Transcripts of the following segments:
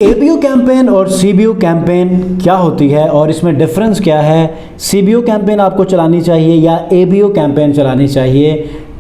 ABO campaign और CBO campaign क्या होती है और इसमें डिफरेंस क्या है। सीबीओ कैंपेन आपको चलानी चाहिए या एबीओ कैंपेन चलानी चाहिए,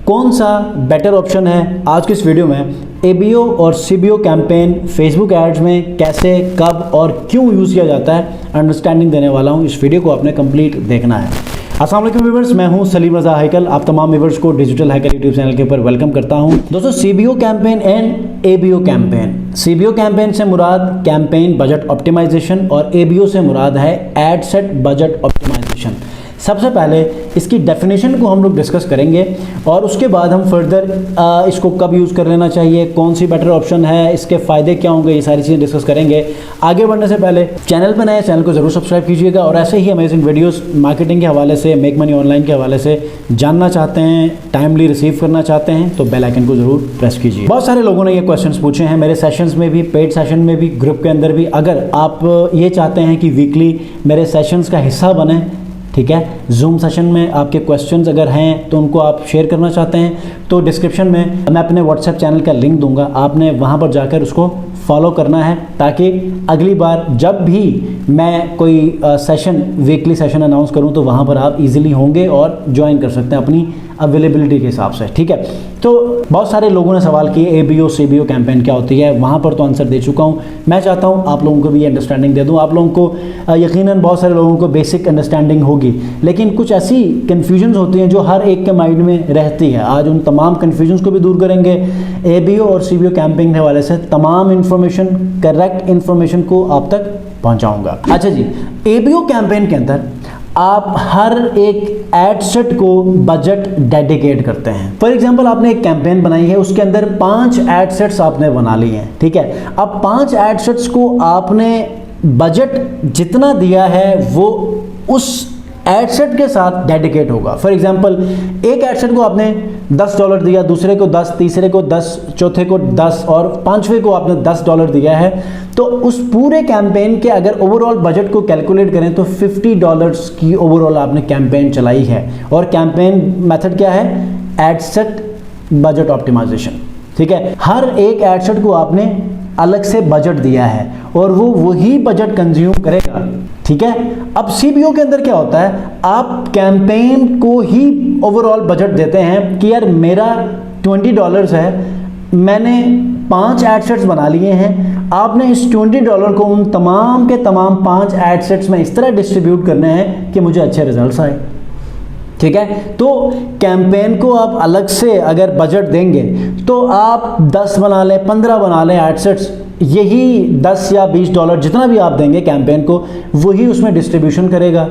कौन सा बेटर ऑप्शन है। आज की इस वीडियो में एबीओ और सीबीओ कैंपेन फेसबुक एड्स में कैसे, कब और क्यों यूज़ किया जाता है अंडरस्टैंडिंग देने वाला हूँ। इस वीडियो को आपने कंप्लीट देखना है। अस्सलाम वालेकुम व्यूअर्स, मैं हूं सलीम रज़ा हैकल। आप तमाम व्यूअर्स को डिजिटल हैकर यूट्यूब चैनल के ऊपर वेलकम करता हूं। दोस्तों, CBO campaign and ABO campaign. CBO campaign से मुराद कैंपेन बजट ऑप्टिमाइजेशन और एबीओ से मुराद है एड सेट बजट ऑप्टिमाइजेशन। सबसे पहले इसकी डेफिनेशन को हम लोग डिस्कस करेंगे और उसके बाद हम फर्दर इसको कब यूज़ कर लेना चाहिए, कौन सी बेटर ऑप्शन है, इसके फ़ायदे क्या होंगे, ये सारी चीज़ें डिस्कस करेंगे। आगे बढ़ने से पहले चैनल पर नए चैनल को ज़रूर सब्सक्राइब कीजिएगा और ऐसे ही अमेजिंग वीडियोस मार्केटिंग के हवाले से, मेक मनी ऑनलाइन के हवाले से जानना चाहते हैं, टाइमली रिसीव करना चाहते हैं तो बेल आइकन को ज़रूर प्रेस कीजिए। बहुत सारे लोगों ने ये क्वेश्चंस पूछे हैं मेरे सेशंस में भी, पेड सेशन में भी, ग्रुप के अंदर भी। अगर आप ये चाहते हैं कि वीकली मेरे सेशंस का हिस्सा बने, ठीक है, जूम सेशन में आपके क्वेश्चंस अगर हैं तो उनको आप शेयर करना चाहते हैं तो डिस्क्रिप्शन में मैं अपने व्हाट्सएप चैनल का लिंक दूंगा, आपने वहां पर जाकर उसको फॉलो करना है ताकि अगली बार जब भी मैं कोई सेशन, वीकली सेशन अनाउंस करूं तो वहां पर आप इजीली होंगे और ज्वाइन कर सकते हैं अपनी अवेलेबिलिटी के हिसाब से, ठीक है। तो बहुत सारे लोगों ने सवाल किए एबीओ सीबीओ कैंपेन क्या होती है, वहाँ पर तो आंसर दे चुका हूँ। मैं चाहता हूँ आप लोगों को भी अंडरस्टैंडिंग दे दूँ। आप लोगों को यकीनन बहुत सारे लोगों को बेसिक अंडरस्टैंडिंग होगी, लेकिन कुछ ऐसी कन्फ्यूजन्स होती हैं जो हर एक के माइंड में रहती है। आज उन तमाम कन्फ्यूजन्स को भी दूर करेंगे। एबीओ और सीबीओ कैंपेन के हवाले से तमाम इन्फॉर्मेशन, करेक्ट इन्फॉर्मेशन को आप तक पहुँचाऊँगा। अच्छा जी, एबीओ कैंपेन के अंदर आप हर एक एड सेट को बजट डेडिकेट करते हैं। फॉर एग्जांपल, आपने एक कैंपेन बनाई है, उसके अंदर 5 एड सेट्स आपने बना लिए हैं, ठीक है। अब 5 एड सेट्स को आपने बजट जितना दिया है वो उस एड सेट के साथ डेडिकेट होगा। फॉर एग्जांपल, एक एड सेट को आपने $10 दिया, दूसरे को 10, तीसरे को 10, चौथे को 10 और पांचवें को आपने $10 दिया है, तो उस पूरे कैंपेन के अगर ओवरऑल बजट को कैलकुलेट करें तो $50 की ओवरऑल आपने कैंपेन चलाई है। और कैंपेन मेथड क्या है? एड सेट बजट ऑप्टिमाइजेशन, ठीक है। हर एक एड सेट को आपने अलग से बजट दिया है और वो वही बजट कंज्यूम करेगा, ठीक है। अब सीबीओ के अंदर क्या होता है, आप कैंपेन को ही ओवरऑल बजट देते हैं कि यार मेरा $20 है, मैंने 5 एड सेट्स बना लिए हैं, आपने इस $20 को उन तमाम के तमाम 5 एड सेट्स में इस तरह डिस्ट्रीब्यूट करने हैं कि मुझे अच्छे रिजल्ट्स आए, ठीक है। तो कैंपेन को आप अलग से अगर बजट देंगे तो आप 10 बना लें, 15 बना लें एड सेट्स, यही $10 या $20 जितना भी आप देंगे कैंपेन को, वही उसमें डिस्ट्रीब्यूशन करेगा।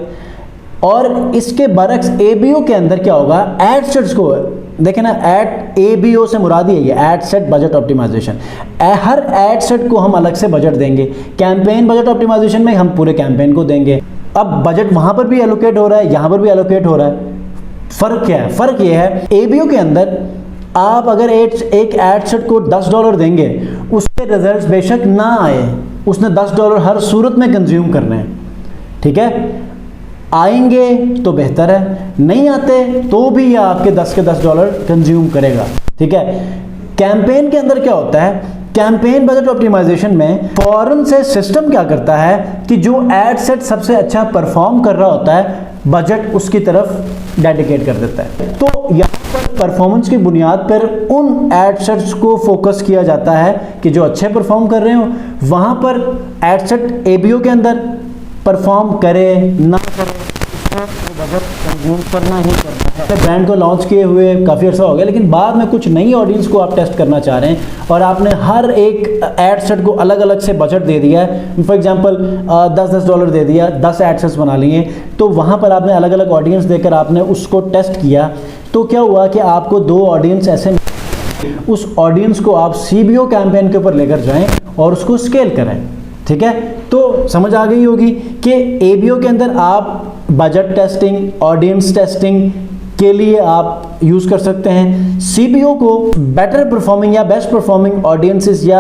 और इसके बरक्स एबीओ के अंदर क्या होगा, एड सेट्स को देखें ना, एड एबीओ से मुराद ही है एड सेट बजट ऑप्टिमाइजेशन। हर एड सेट को हम अलग से बजट देंगे। कैंपेन बजट ऑप्टिमाइजेशन में हम पूरे कैंपेन को देंगे। अब बजट वहां पर भी एलोकेट हो रहा है, यहां पर भी एलोकेट हो रहा है। फर्क क्या है? फर्क यह है, एबीओ के अंदर आप अगर एक एड सेट को $10 देंगे, उसके रिजल्ट्स बेशक ना आए, उसने $10 हर सूरत में कंज्यूम करने हैं, ठीक है। आएंगे तो बेहतर है, नहीं आते तो भी यह आपके $10 कंज्यूम करेगा, ठीक है। कैंपेन के अंदर क्या होता है, कैंपेन बजट ऑप्टिमाइजेशन में फौरन से सिस्टम क्या करता है कि जो एड सेट सबसे अच्छा परफॉर्म कर रहा होता है, बजट उसकी तरफ डेडिकेट कर देता है। तो यहाँ पर परफॉर्मेंस की बुनियाद पर उन एड सेट्स को फोकस किया जाता है कि जो अच्छे परफॉर्म कर रहे हो, वहाँ पर एड सेट एबीओ के अंदर परफॉर्म करे ना करे, बजट कंज्यूम करना ही करना है। ब्रांड को लॉन्च किए हुए काफ़ी अर्सा हो गया, लेकिन बाद में कुछ नई ऑडियंस को आप टेस्ट करना चाह रहे हैं और आपने हर एक एड सेट को अलग अलग से बजट दे दिया है। फॉर एग्जांपल $10 दे दिया, 10 एड सेट्स बना लिए, तो वहाँ पर आपने अलग अलग ऑडियंस देकर आपने उसको टेस्ट किया। तो क्या हुआ कि आपको 2 ऑडियंस ऐसे, उस ऑडियंस को आप सीबीओ कैंपेन के ऊपर लेकर जाएं और उसको स्केल करें, ठीक है। तो समझ आ गई होगी कि एबीओ के अंदर आप बजट टेस्टिंग, ऑडियंस टेस्टिंग, के लिए आप यूज़ कर सकते हैं। CBO को बेटर परफॉर्मिंग या बेस्ट परफॉर्मिंग ऑडियंसेस या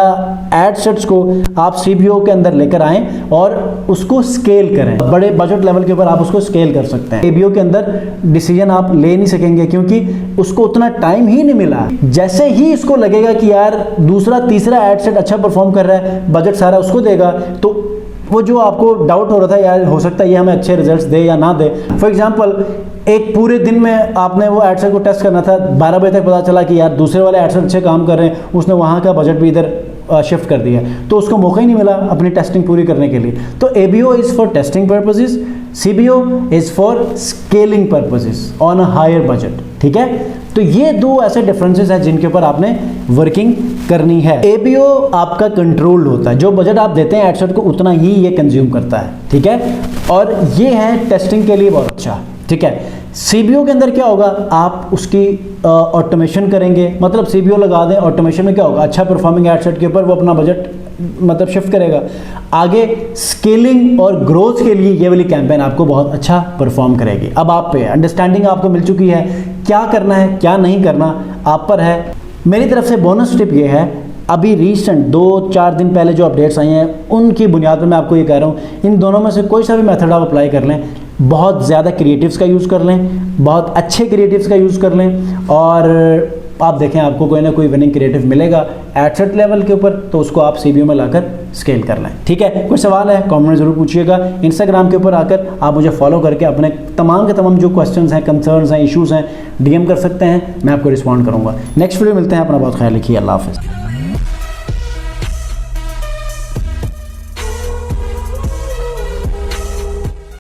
एड सेट्स को आप CBO के अंदर लेकर आएँ और उसको स्केल करें। बड़े बजट लेवल के ऊपर आप उसको स्केल कर सकते हैं। ABO के अंदर डिसीजन आप ले नहीं सकेंगे क्योंकि उसको उतना टाइम ही नहीं मिला। जैसे ही इसको लगेगा कि यार दूसरा तीसरा एड सेट अच्छा परफॉर्म कर रहा है, बजट सारा उसको देगा, तो वो जो आपको डाउट हो रहा था यार हो सकता है ये हमें अच्छे रिजल्ट्स दे या ना दे। फॉर एग्जांपल एक पूरे दिन में आपने वो एडसेट को टेस्ट करना था, 12 बजे तक पता चला कि यार दूसरे वाले एडसेट अच्छे काम कर रहे हैं, उसने वहाँ का बजट भी इधर शिफ्ट कर दिया, तो उसको मौका ही नहीं मिला अपनी टेस्टिंग पूरी करने के लिए। तो ABO is for testing purposes, CBO is for scaling purposes on a higher budget. ठीक है, तो ये दो ऐसे डिफरेंसेस हैं जिनके ऊपर आपने वर्किंग करनी है। ABO आपका कंट्रोल्ड होता है, जो बजट आप देते हैं एडसेट को उतना ही ये कंज्यूम करता है। ठीक है, और ये है टेस्टिंग के लिए बहुत अच्छा। ठीक है, CBO के अंदर क्या होगा, आप उसकी ऑटोमेशन करेंगे, मतलब CBO लगा दें, ऑटोमेशन में क्या होगा, अच्छा परफॉर्मिंग एडसेट के ऊपर वो अपना बजट मतलब शिफ्ट करेगा। आगे स्केलिंग और ग्रोथ के लिए ये वाली कैंपेन आपको बहुत अच्छा परफॉर्म करेगी। अब आप पे अंडरस्टैंडिंग आपको मिल चुकी है, क्या करना है क्या नहीं करना आप पर है। मेरी तरफ से बोनस टिप ये है, अभी रिसेंट 2-4 दिन पहले जो अपडेट्स आई हैं उनकी बुनियाद पर मैं आपको ये कह रहा हूँ, इन दोनों में से कोई सा भी मेथड आप अप्लाई कर लें, बहुत ज़्यादा क्रिएटिव्स का यूज़ कर लें, बहुत अच्छे क्रिएटिव्स का यूज़ कर लें, और आप देखें आपको कोई ना कोई विनिंग क्रिएटिव मिलेगा एडसेट लेवल के ऊपर, तो उसको आप CBO में लाकर स्केल कर लें। ठीक है, कोई सवाल है कमेंट में ज़रूर पूछिएगा। इंस्टाग्राम के ऊपर आकर आप मुझे फॉलो करके अपने तमाम के तमाम जो क्वेश्चंस हैं, कंसर्न्स हैं, इश्यूज़ हैं, DM कर सकते हैं, मैं आपको रिस्पॉन्ड करूँगा। नेक्स्ट वीडियो मिलते हैं, अपना बहुत ख्याल रखिए, अल्लाह हाफ़िज़।